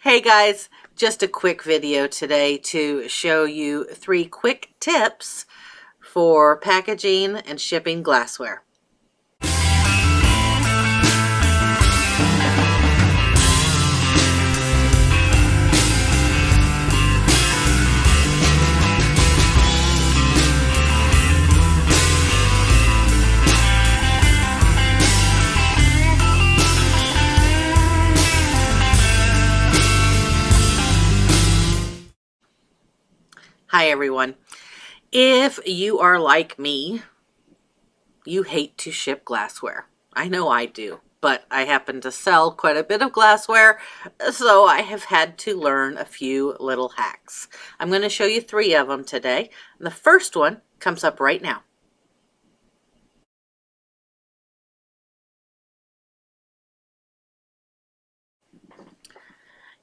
Hey guys, just a quick video today to show you 3 quick tips for packaging and shipping glassware. Hi everyone. If you are like me, you hate to ship glassware. I know I do, but I happen to sell quite a bit of glassware, so I have had to learn a few little hacks. I'm going to show you 3 of them today. The first one comes up right now.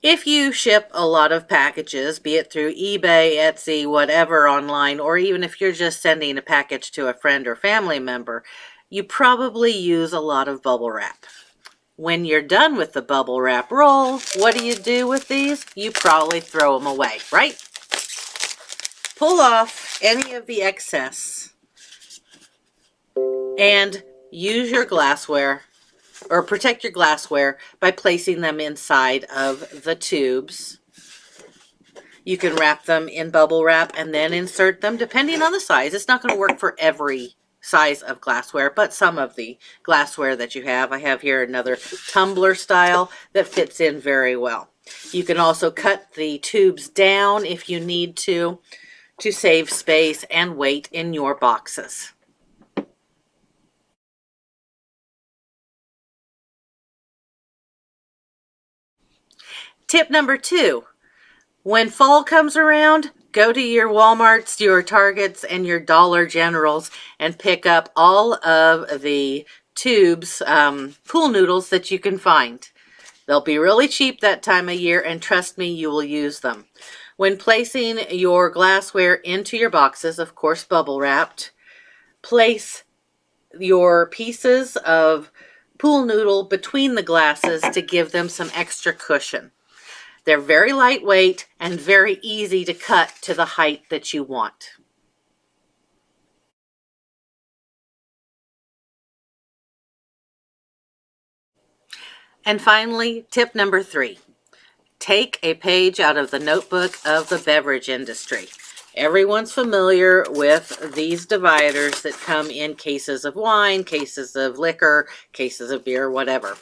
If you ship a lot of packages, be it through eBay, Etsy, whatever online, or even if you're just sending a package to a friend or family member, you probably use a lot of bubble wrap. When you're done with the bubble wrap roll, what do you do with these? You probably throw them away, right? Pull off any of the excess and use your glassware, or protect your glassware by placing them inside of the tubes. You can wrap them in bubble wrap and then insert them depending on the size. It's not going to work for every size of glassware, but some of the glassware that you have. I have here another tumbler style that fits in very well. You can also cut the tubes down if you need to save space and weight in your boxes. Tip number 2, when fall comes around, go to your Walmarts, your Targets, and your Dollar Generals and pick up all of the tubes, pool noodles that you can find. They'll be really cheap that time of year, and trust me, you will use them. When placing your glassware into your boxes, of course bubble wrapped, place your pieces of pool noodle between the glasses to give them some extra cushion. They're very lightweight and very easy to cut to the height that you want. And finally, tip number 3. Take a page out of the notebook of the beverage industry. Everyone's familiar with these dividers that come in cases of wine, cases of liquor, cases of beer, whatever.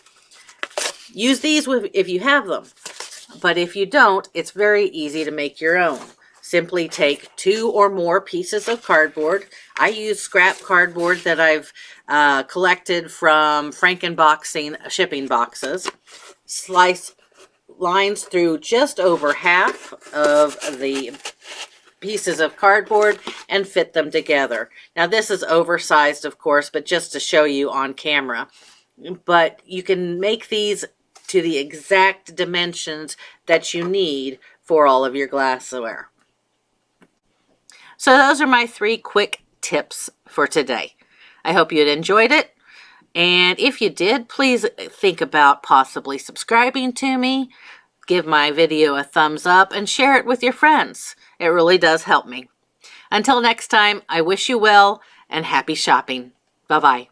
Use these if you have them. But if you don't, it's very easy to make your own. Simply take 2 or more pieces of cardboard. I use scrap cardboard that I've collected from Frankenboxing shipping boxes. Slice lines through just over half of the pieces of cardboard and fit them together. Now this is oversized, of course, but just to show you on camera. But you can make these to the exact dimensions that you need for all of your glassware. So those are my 3 quick tips for today. I hope you enjoyed it. And if you did, please think about possibly subscribing to me, give my video a thumbs up, and share it with your friends. It really does help me. Until next time, I wish you well and happy shopping. Bye-bye.